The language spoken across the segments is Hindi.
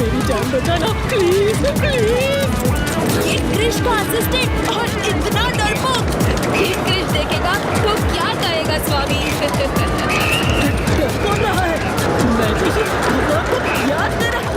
मेरी जान बचाना प्लीज प्लीज। ये क्रिश का असिस्टेंट और इतना डरपोक। ये क्रिश देखेगा तो क्या कहेगा स्वामी? डर कौन रहा है? मैं तो सिर्फ भगवान को याद कर रहा।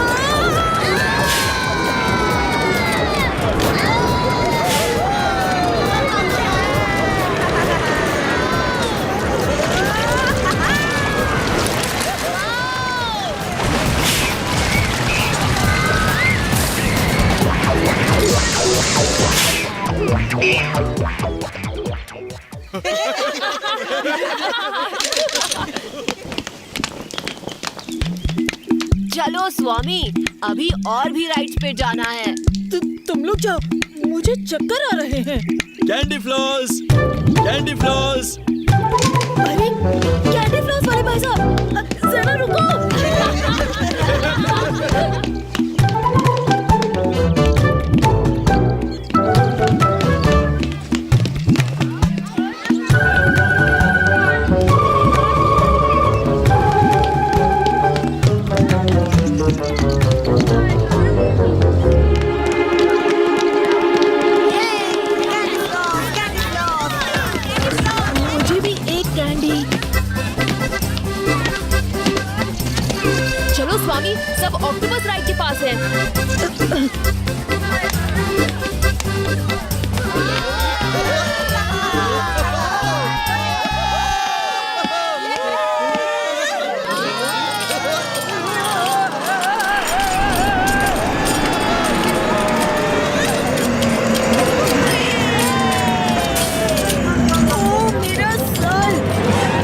चलो स्वामी, अभी और भी राइड्स पे जाना है। तुम लोग जाओ, मुझे चक्कर आ रहे हैं। Candy floss, candy floss. अरे कैंडी फ्लॉस वाले भाई साहब, जरा रुको। चलो स्वामी, सब ऑक्टोपस राइड के पास है।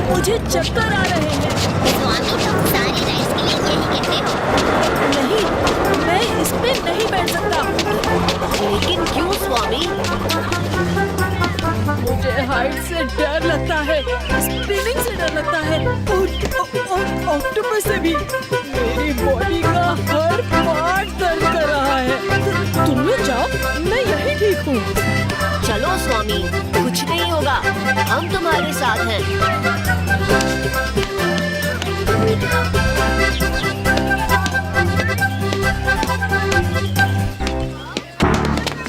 मुझे चक्कर आ रहे हैं। स्वामी, तुम सारी राइड्स के लिए यही कहते हो? नहीं, मैं इस पे नहीं बैठ सकता। लेकिन क्यों स्वामी? मुझे हाइट से डर लगता है, स्पिनिंग से डर लगता है और ऑक्टोपस से भी। मेरी बॉडी का हर पार्ट दर्द कर रहा है। तुम लोग जाओ, मैं यही ठीक हूँ। चलो स्वामी, कुछ नहीं होगा, हम तुम्हारे साथ हैं।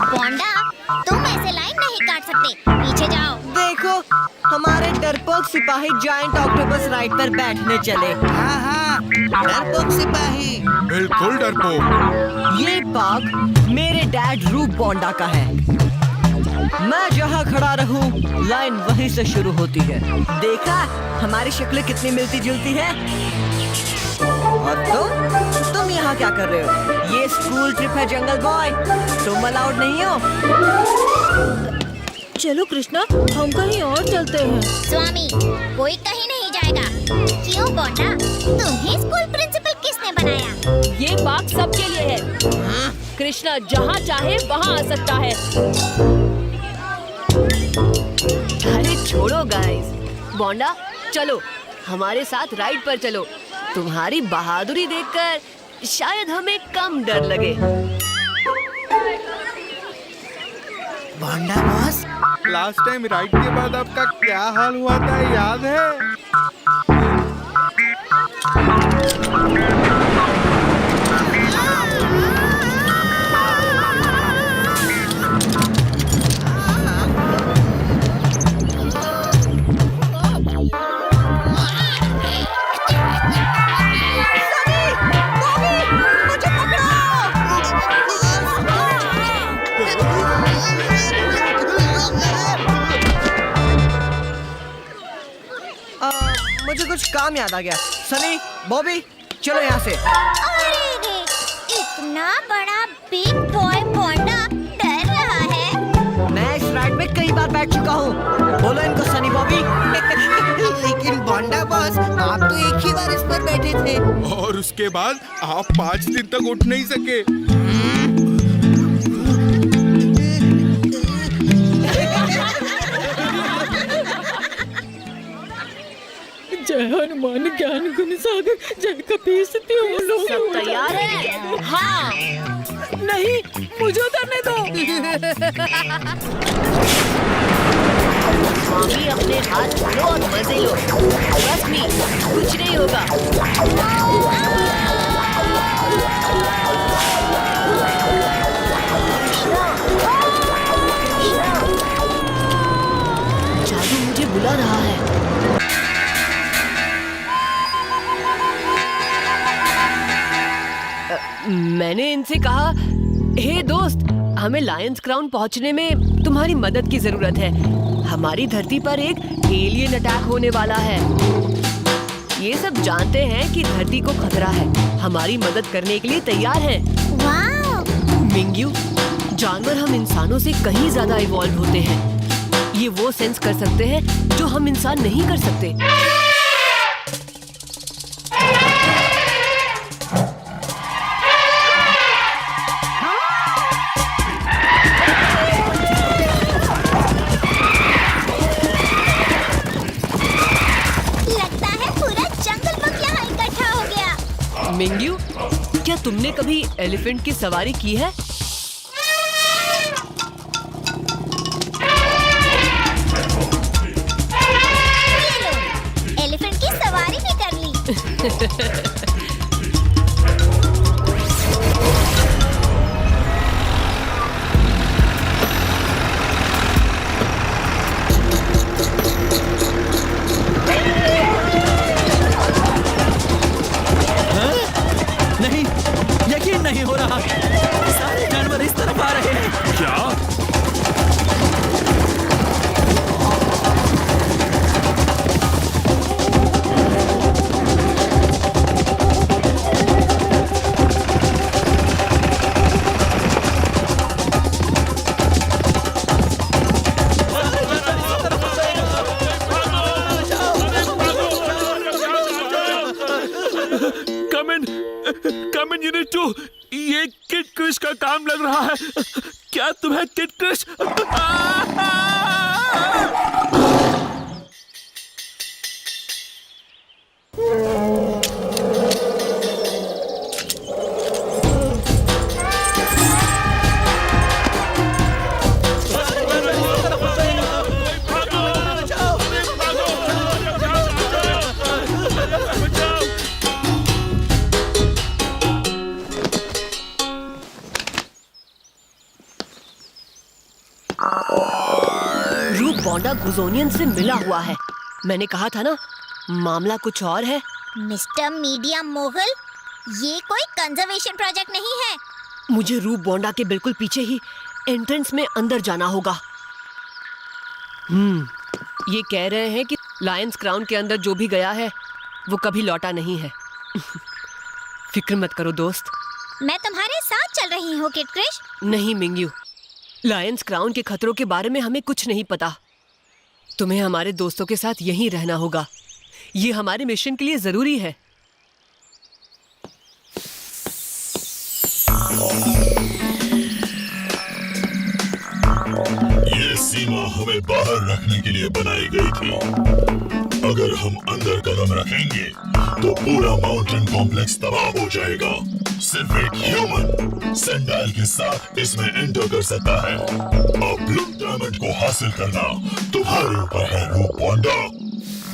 बोंडा, तुम ऐसे लाइन नहीं काट सकते, पीछे जाओ। देखो, हमारे डरपोक सिपाही जायंट ऑक्टोपस राइड पर बैठने चले। हाँ, डरपोक सिपाही। बिल्कुल डरपोक। ये पार्क मेरे डैड रूप बोंडा का है। मैं जहाँ खड़ा रहूं, लाइन वहीं से शुरू होती है। देखा, हमारी शक्लें कितनी मिलती जुलती है। और तुम यहाँ क्या कर रहे हो? ये स्कूल ट्रिप है जंगल बॉय, तुम अलाउड नहीं हो। चलो कृष्णा, हम कहीं और चलते हैं। स्वामी, कोई कहीं नहीं जाएगा। क्यों बोंडा, तुम्हें स्कूल प्रिंसिपल किसने बनाया? ये बात सबके लिए है। कृष्णा जहाँ चाहे वहाँ आ सकता है। अरे छोड़ो गाइस, बोंडा चलो हमारे साथ राइड पर चलो। तुम्हारी बहादुरी देखकर शायद हमें कम डर लगे। बोंडा बॉस, लास्ट टाइम राइड के बाद आपका क्या हाल हुआ था याद है? कुछ काम याद आ गया। सनी, बॉबी, चलो यहाँ से। अरे रे, इतना बड़ा बिग बॉय बोंडा डर रहा है। मैं इस राइड में कई बार बैठ चुका हूँ। बोलो इनको सनी बॉबी। लेकिन बोंडा बॉस, आप तो एक ही बार इस पर बैठे थे। और उसके बाद आप 5 दिन तक उठ नहीं सके। जय हनुमान ज्ञान गुण सागर, जय कपीस तिहु लोक। सब तैयार है? हाँ। नहीं, मुझे उतरने दो। मामी अपने हाथ छोड़ो और मजे लो। बस मी, कुछ नहीं होगा। जादू मुझे बुला रहा है। मैंने इनसे कहा, हे दोस्त, हमें लायंस क्राउन पहुंचने में तुम्हारी मदद की जरूरत है। हमारी धरती पर एक एलियन अटैक होने वाला है। ये सब जानते हैं कि धरती को खतरा है, हमारी मदद करने के लिए तैयार हैं। वाह! मिंग्यू, जानवर हम इंसानों से कहीं ज्यादा इवॉल्व होते हैं। ये वो सेंस कर सकते हैं जो हम इंसान नहीं कर सकते। मिंग्यू, क्या तुमने कभी एलिफेंट की सवारी की है? एलिफेंट की सवारी भी कर ली। नहीं हो रहा, सारे जानवर इस तरफ आ रहे हैं। क्या? कम इन यूनिट 2, ये किड क्रिश का काम लग रहा है। क्या तुम्हें किड क्रिश? रूप बोंडा गुजोनियन से मिला हुआ है। मैंने कहा था ना, मामला कुछ और है। मिस्टर मीडिया मोगल, ये कोई कंजर्वेशन प्रोजेक्ट नहीं है। मुझे रूप बोंडा के बिल्कुल पीछे ही एंट्रेंस में अंदर जाना होगा। ये कह रहे हैं कि लायंस क्राउन के अंदर जो भी गया है वो कभी लौटा नहीं है। फिक्र मत करो दोस्त, मैं तुम्हारे साथ चल रही हूँ किड क्रिश। नहीं मिंग्यू, लायंस क्राउन के खतरों के बारे में हमें कुछ नहीं पता। तुम्हें हमारे दोस्तों के साथ यहीं रहना होगा। ये हमारे मिशन के लिए जरूरी है। ये सीमा हमें बाहर रखने के लिए बनाई गई थी। अगर हम अंदर कदम रखेंगे तो पूरा माउंटेन कॉम्प्लेक्स तबाह हो जाएगा। सिर्फ एक ह्यूमन सैंडाइल के साथ इसमें एंटर कर सकता है। अब ब्लू डायमंड को हासिल करना तुम्हारे ऊपर है रूप बोंडा।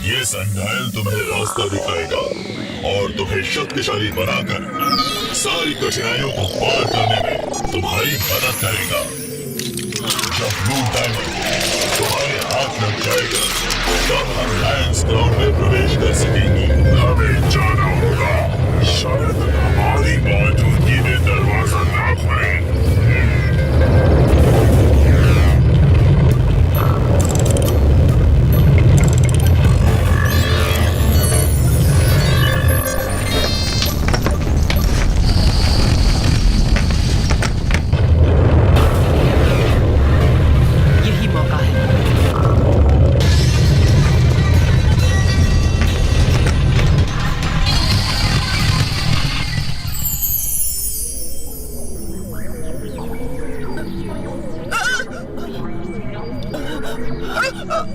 ये सैंडाइल तुम्हें रास्ता दिखाएगा और तुम्हें शक्तिशाली बनाकर सारी कठिनाइयों को पार करने में तुम्हारी मदद करेगा। जब ब्लू डायमंड तुम्हारे हाथ लग जाएगा तब हम लायंस क्राउन में प्रवेश कर सकेंगे। हमें जाना होगा, शायद हमारी मौजूदगी में दरवाजा ना खुले।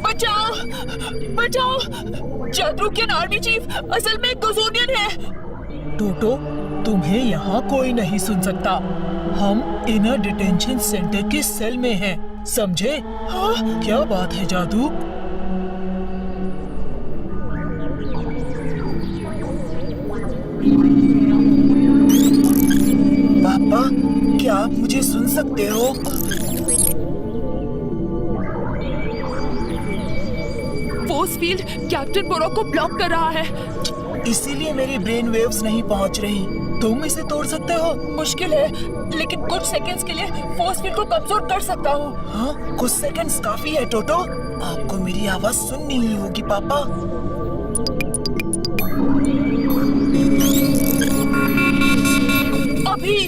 बचाओ बचाओ, चातुर्यन आर्मी चीफ असल में एक गुजोनियन है। टोटो, तुम्हें यहाँ कोई नहीं सुन सकता। हम इनर डिटेंशन सेंटर के सेल में हैं, समझे? हाँ, क्या बात है जादू? पापा, क्या आप मुझे सुन सकते हो? फोर्स फील्ड कैप्टन बोरो को ब्लॉक कर रहा है, इसीलिए मेरी ब्रेन वेव्स नहीं पहुंच रही। तुम इसे तोड़ सकते हो? मुश्किल है, लेकिन कुछ सेकंड्स के लिए फोर्स फील्ड को कमजोर कर सकता हूँ। हाँ, कुछ सेकंड्स काफी है टोटो। आपको मेरी आवाज सुननी ही होगी पापा। अभी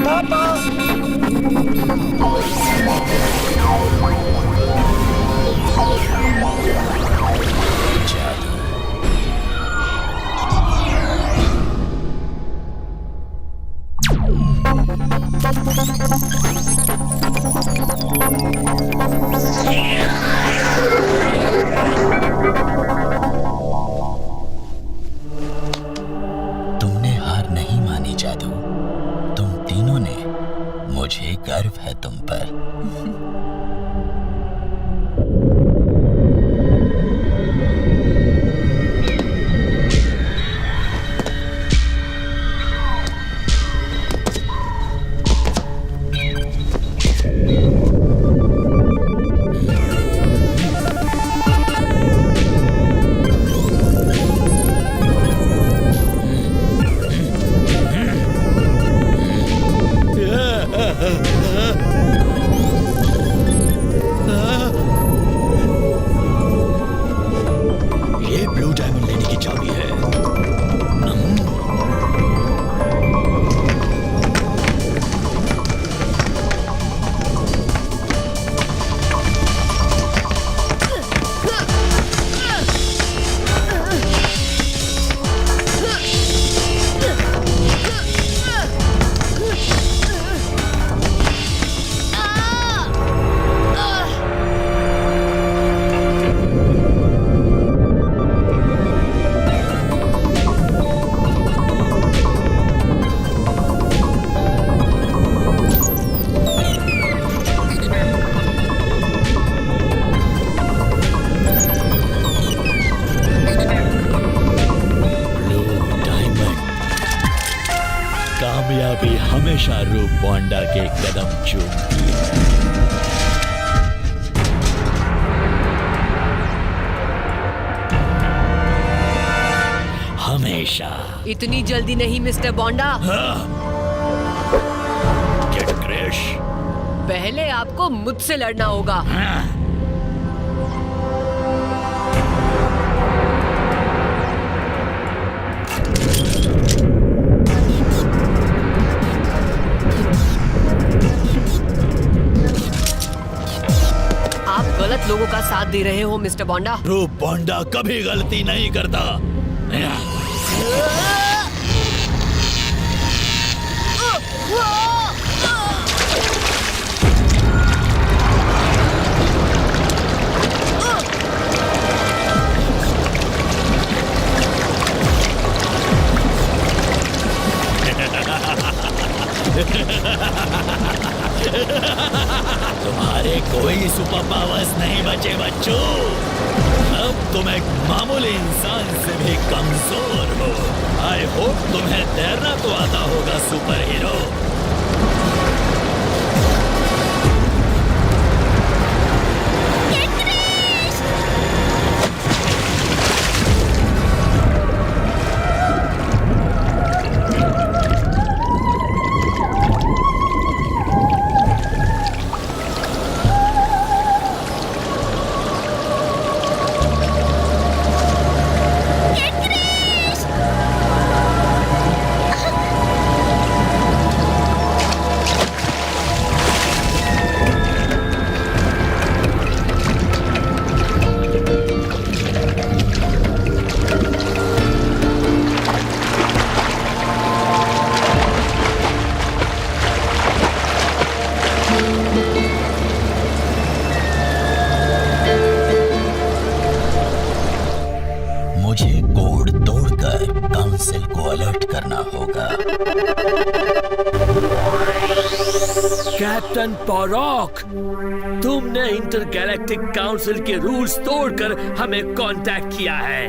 पापा। तुमने हार नहीं मानी जादू, तुम तीनों ने। मुझे गर्व है तुम पर। ये ब्लू डायमंड लेने की चाबी है। कामयाबी हमेशा रूप बोंडा के कदम चूमती है। हमेशा। इतनी जल्दी नहीं मिस्टर बोंडा। Kid crash. पहले आपको मुझसे लड़ना होगा। आप गलत लोगों का साथ दे रहे हो मिस्टर बोंडा। रूप बोंडा कभी गलती नहीं करता। तुम्हारे कोई सुपर पावर्स नहीं बचे बच्चों। अब तुम एक मामूली इंसान से भी कमजोर हो। आई होप तुम्हें तैरना तो आता होगा सुपर हीरो। होगा। कैप्टन पॉरॉक, तुमने इंटरगैलेक्टिक काउंसिल के रूल्स तोड़कर हमें कांटेक्ट किया है।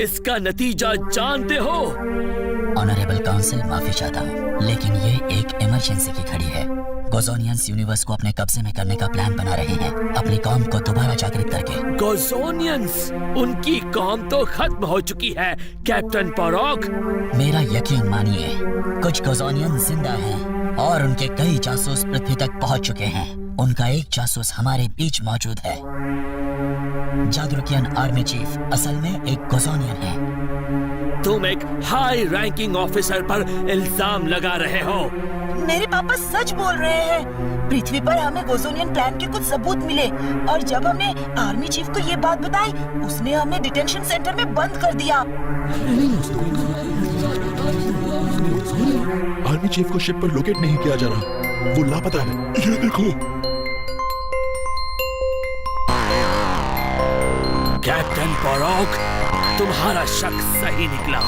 इसका नतीजा जानते हो? ऑनरेबल काउंसिल, माफी चाहता हूँ, लेकिन ये एक इमरजेंसी की घड़ी है। गोजोनियंस यूनिवर्स को अपने कब्जे में करने का प्लान बना रहे हैं, अपनी कौम को दोबारा जागृत करके। गोजोनियंस? उनकी कौम तो खत्म हो चुकी है कैप्टन पॉरॉक। मेरा यकीन मानिए, कुछ गोजोनियंस जिंदा हैं और उनके कई जासूस पृथ्वी तक पहुंच चुके हैं। उनका एक जासूस हमारे बीच मौजूद है। जागरूकियन आर्मी चीफ असल में एक गोजोनियन है। तुम एक हाई रैंकिंग ऑफिसर पर इल्जाम लगा रहे हो। मेरे पापा सच बोल रहे हैं। पृथ्वी पर हमें गोजोनियन प्लान के कुछ सबूत मिले और जब हमने आर्मी चीफ को ये बात बताई, उसने हमें डिटेंशन सेंटर में बंद कर दिया। आर्मी चीफ को शिप पर लोकेट नहीं किया जा रहा, वो लापता है। ये देखो। कैप्टन पॉरॉक, तुम्हारा शक सही निकला।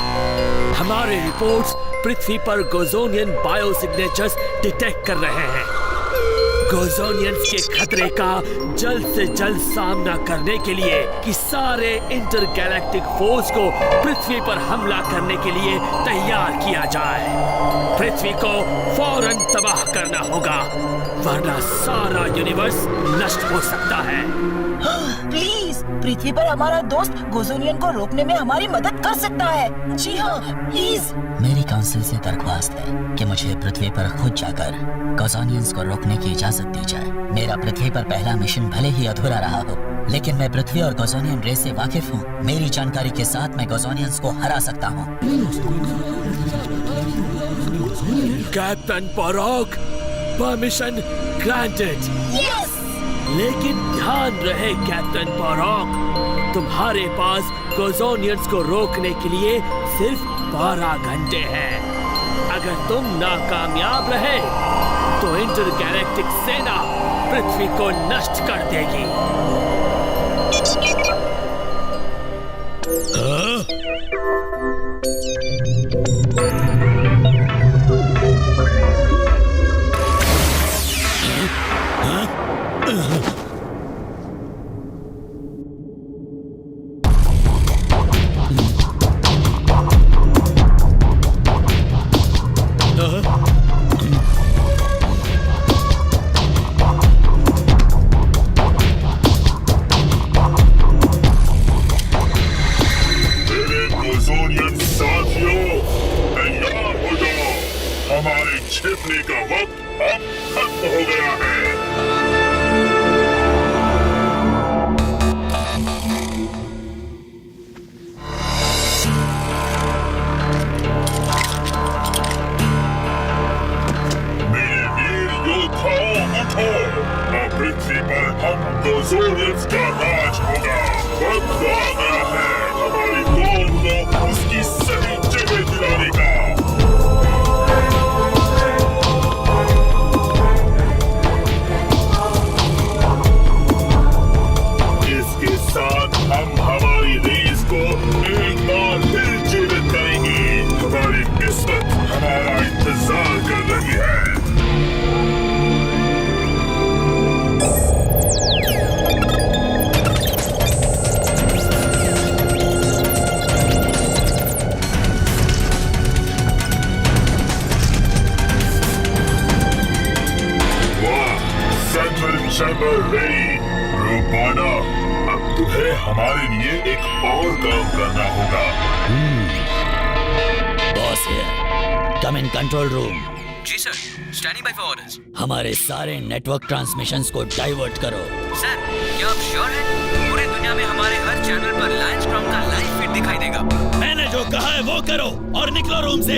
हमारे रिपोर्ट्स पृथ्वी पर गोजोनियन बायो सिग्नेचर्स डिटेक्ट कर रहे हैं। गोजोनियंस के खतरे का जल्द से जल्द सामना करने के लिए कि सारे इंटरगैलेक्टिक फोर्स को पृथ्वी पर हमला करने के लिए तैयार किया जाए। पृथ्वी को फौरन तबाह करना होगा, वरना सारा यूनिवर्स नष्ट हो सकता है। प्लीज, पृथ्वी पर हमारा दोस्त गोजोनियन को रोकने में हमारी मदद कर सकता है। जी हाँ, प्लीज। मेरी काउंसिल से दरख्वास्त है कि मुझे पृथ्वी पर खुद जाकर गोजोनियंस को रोकने की इजाजत दी जाए। मेरा पृथ्वी पर पहला मिशन भले ही अधूरा रहा हो, लेकिन मैं पृथ्वी और गोजोनियन रेस से वाकिफ हूँ। मेरी जानकारी के साथ मैं गोजोनियंस को हरा सकता हूँ। Captain Porok, permission granted. लेकिन ध्यान रहे कैप्टन पॉरॉक, तुम्हारे पास गोजोनियंस को रोकने के लिए सिर्फ 12 घंटे हैं। अगर तुम नाकामयाब रहे तो इंटरगैलेक्टिक सेना पृथ्वी को नष्ट कर देगी। हमारे छिपने का वक्त अब खत्म हो गया है। मेरे वीर योद्धाओं, उठो। अब पृथ्वी पर हम गोजोनियंस का राज होगा। वक्त आ गया है हमारी कौम को उसकी सही जगह दिलाने का। हम हमारी रेस को एक बार फिर जीवित करेंगे। हमारी किस्मत हमारा इंतजार कर रही है। वाह, सेंट्रल चैम्बर रेडी। रूपाना, तुम्हें हमारे लिए एक और काम करना होगा। Boss here, come in control room. जी sir, standing by for orders. हमारे सारे नेटवर्क ट्रांसमिशंस को डाइवर्ट करो। सर, क्या आप श्योर हैं? पूरी दुनिया में हमारे हर चैनल पर लायंस क्राउन का लाइव फीड दिखाई देगा। मैंने जो कहा है वो करो और निकलो रूम से।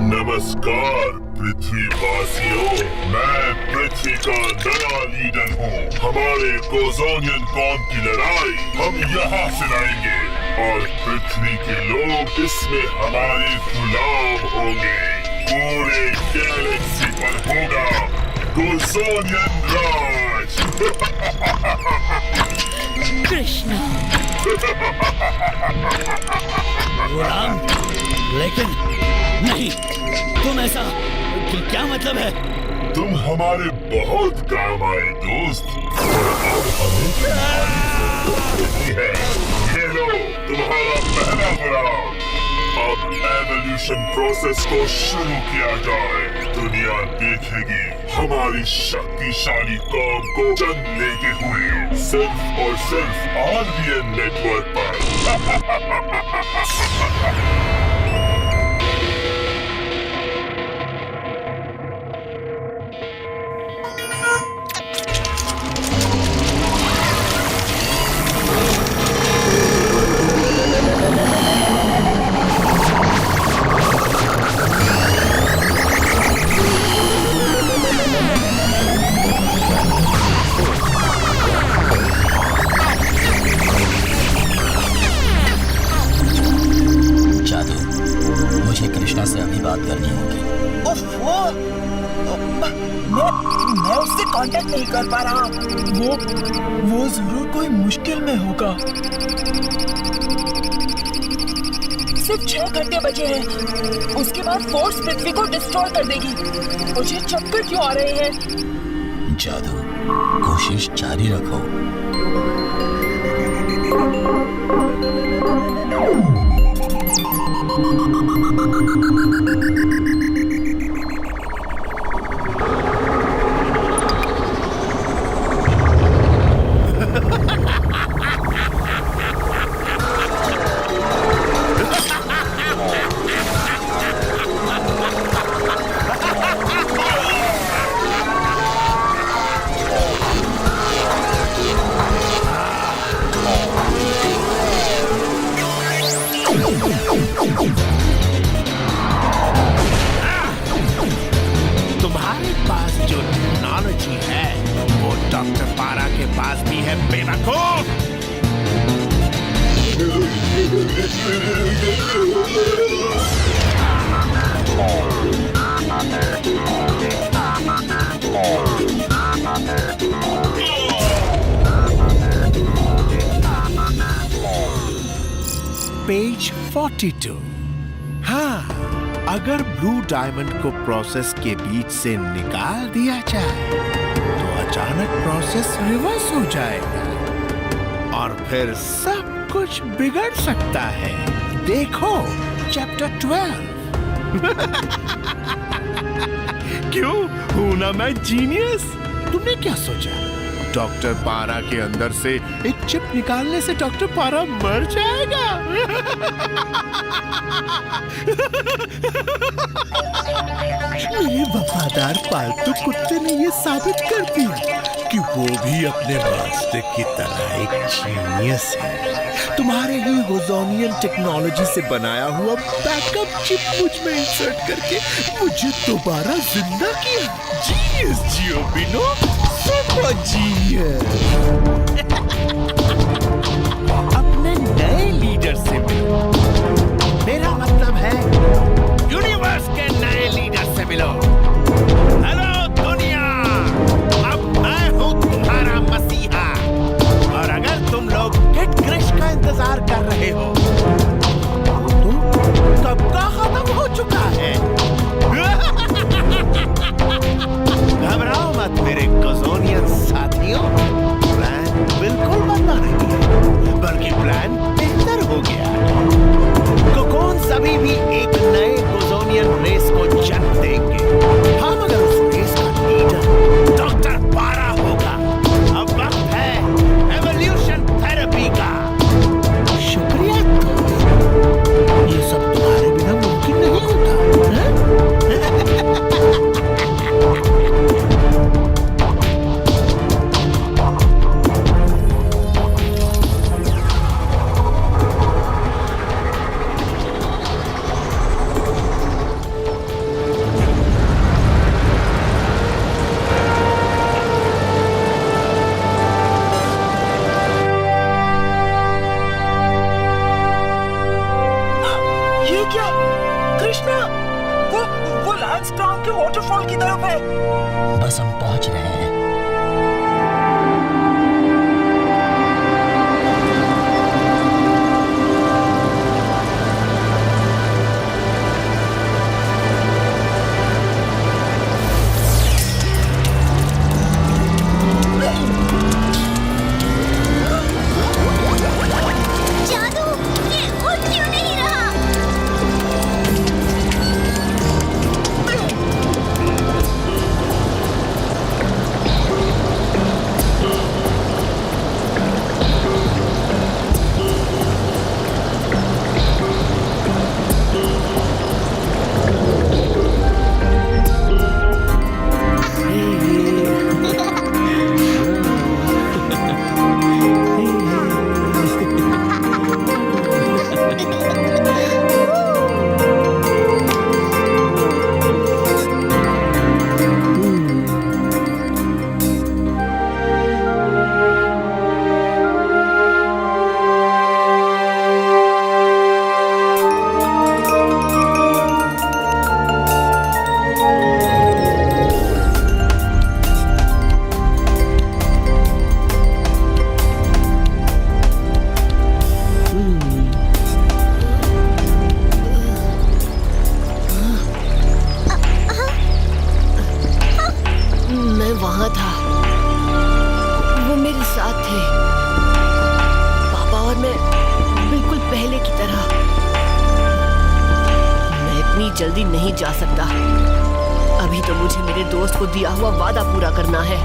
नमस्कार पृथ्वीवासियों, मैं पृथ्वी का नया लीडर हूँ। हमारे गोजोनियन कौम की लड़ाई हम यहाँ से लाएंगे और पृथ्वी के लोग इसमें हमारे गुलाम होंगे। पूरे गैलेक्सी पर होगा गोजोनियन राज। कृष्ण। गुलाम, लेकिन नहीं, तुम ऐसा क्या मतलब है? तुम हमारे बहुत काम आए दोस्त, और अब हमें तुम्हारी है। ये लो तुम्हारा पहला गुलाम। अब एवोल्यूशन प्रोसेस को शुरू किया जाए। दुनिया देखेगी हमारी शक्तिशाली कौम को जन्म लेते हुए, सिर्फ और सिर्फ RBN नेटवर्क पर। कृष्णा से अभी बात करनी होगी। मैं उससे कांटेक्ट नहीं कर पा रहा। वो जरूर कोई मुश्किल में होगा। सिर्फ 6 घंटे बचे हैं, उसके बाद फोर्स पृथ्वी को डिस्ट्रॉय कर देगी। मुझे चक्कर क्यों आ रहे हैं? जादू, कोशिश जारी रखो। तुम्हारे पास जो टेक्नोलॉजी है वो डॉक्टर पारा के पास भी है, बेवकूफ। पेज 42। हाँ, अगर ब्लू डायमंड को प्रोसेस के बीच से निकाल दिया जाए तो अचानक प्रोसेस रिवर्स हो जाएगा और फिर सब कुछ बिगड़ सकता है। देखो चैप्टर 12। क्यों हूं ना मैं जीनियस? तुमने क्या सोचा डॉक्टर पारा के अंदर से एक चिप निकालने से डॉक्टर पारा मर जाएगा? मेरे वफादार पालतू कुत्ते ने ये साबित कर दिया कि वो भी अपने मास्टर की तरह एक जीनियस है। तुम्हारे ही गोजोनियन टेक्नोलॉजी से बनाया हुआ बैकअप चिप मुझ में इंसर्ट करके मुझे दोबारा जिंदा किया। Genius Geobino, super genius. अपने नए लीडर से मिलो। मेरा मतलब है यूनिवर्स के नए लीडर से मिलो। हेलो दुनिया, अब मैं हूँ तुम्हारा मसीहा। और अगर तुम लोग किड क्रिश का इंतजार कर रहे हो तो कब का खत्म हो चुका है। घबराओ मत मेरे गोजोनियन साथियों, प्लान बिल्कुल बदला नहीं है, बल्कि प्लान बेहतर हो गया। कोकोन सभी भी एक नए गोजोनियन रेस को जन्म देंगे। हम अगर उस रेस का लीडर डॉक्टर पारा होगा। अब वक्त है एवोल्यूशन थेरेपी का। शुक्रिया दोस्त, ये सब तुम्हारे बिना मुमकिन नहीं होता। ये क्या? कृष्णा, वो लैंस टाउन के वाटरफॉल की तरफ है। बस हम पहुंच रहे हैं। वहां था, वो मेरे साथ थे। पापा और मैं बिल्कुल पहले की तरह। मैं इतनी जल्दी नहीं जा सकता। अभी तो मुझे मेरे दोस्त को दिया हुआ वादा पूरा करना है।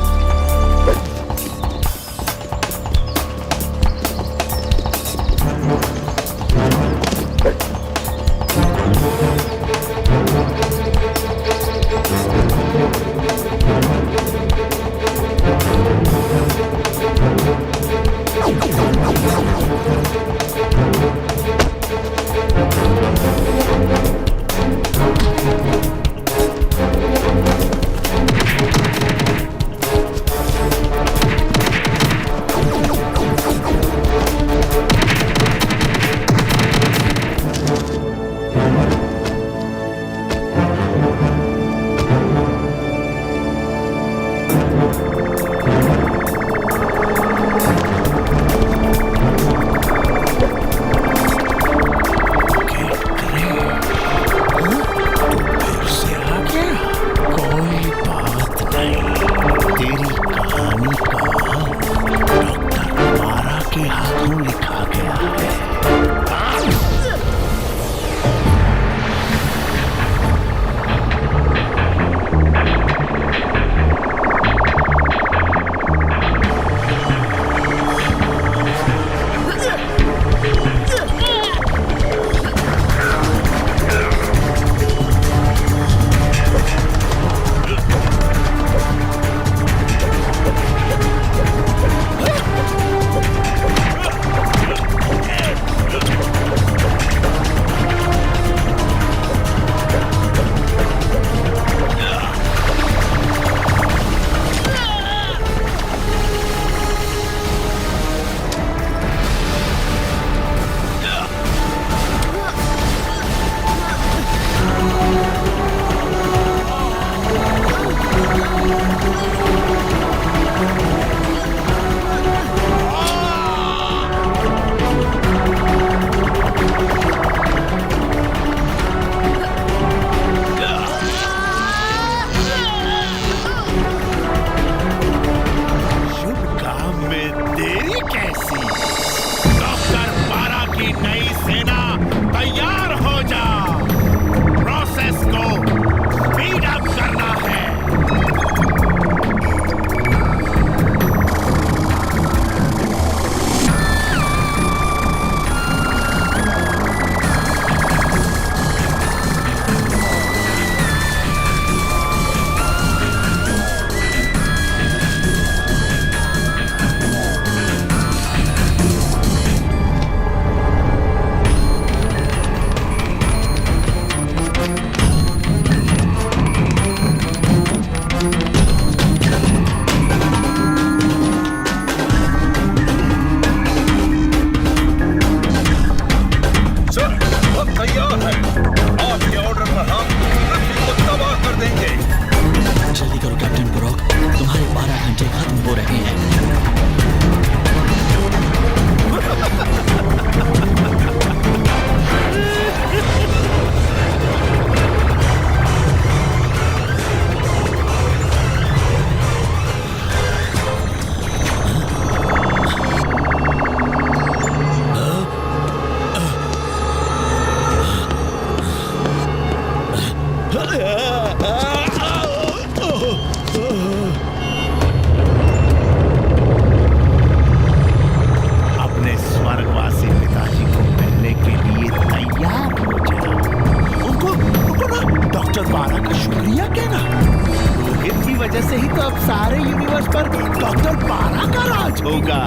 होगा।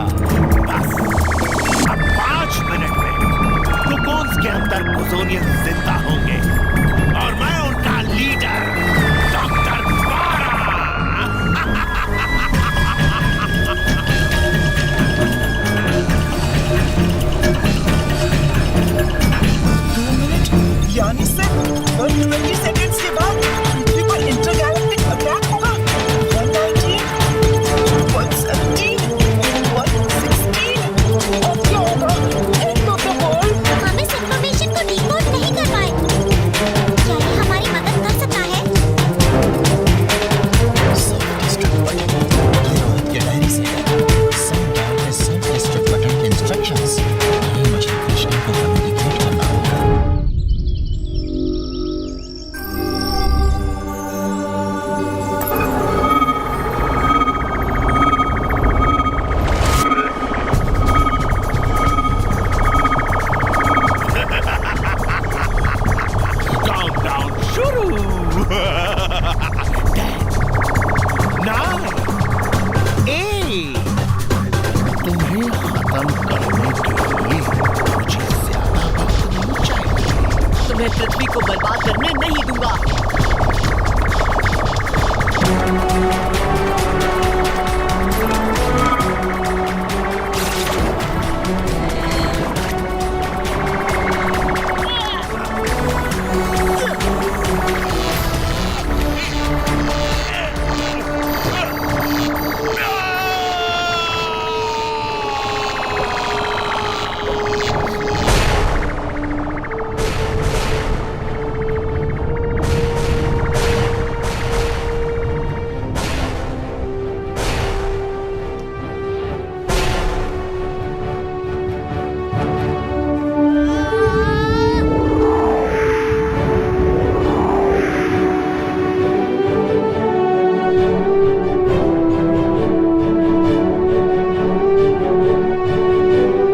बस अब 5 मिनट में कोकोन्स के अंदर कोजोनियन जिंदा होंगे और मैं उनका लीडर डॉक्टर बारा। 2 मिनट यानी सिर्फ 120 सेकंड्स के बाद पृथ्वी पर इंटरगैलेक्टिक अटैक होगा। 119, 117, 116 और क्या होगा? End of the world. हम इस इंफॉर्मेशन को डिकोड नहीं कर पाए।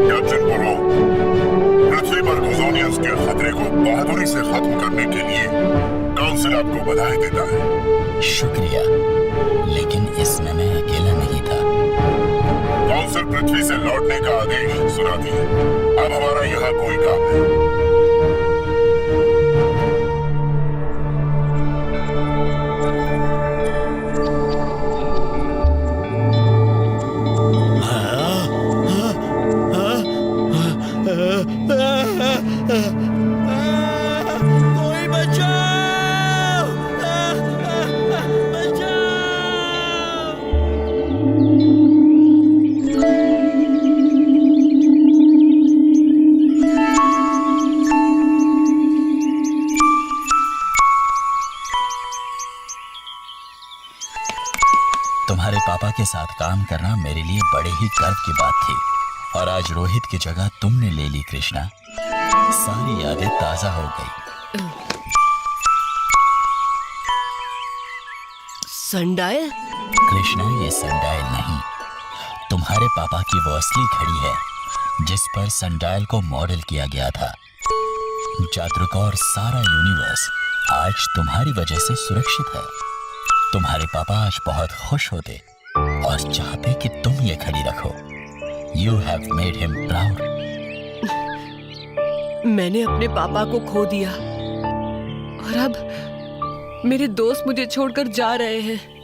कैप्टन पुरो, पृथ्वी पर गोजोनियंस के खतरे को बहादुरी से खत्म करने के लिए काउंसिल आपको बधाई देता है। शुक्रिया, लेकिन इसमें मैं अकेला नहीं था। काउंसिल पृथ्वी से लौटने का आदेश सुना दिया। अब हमारा यहाँ कोई काम है। कोई बचाओ! बचाओ! तुम्हारे पापा के साथ काम करना मेरे लिए बड़े ही गर्व की बात थी, और आज रोहित की जगह तुमने ले ली कृष्णा। सारी यादें ताजा हो गई। सनडायल? कृष्णा, ये सनडायल नहीं, तुम्हारे पापा की वो असली घड़ी है जिस पर सनडायल को मॉडल किया गया था। जादरुक और सारा यूनिवर्स आज तुम्हारी वजह से सुरक्षित है। तुम्हारे पापा आज बहुत खुश होते और चाहते कि तुम ये घड़ी रखो। You have made him proud. मैंने अपने पापा को खो दिया और अब मेरे दोस्त मुझे छोड़कर जा रहे हैं।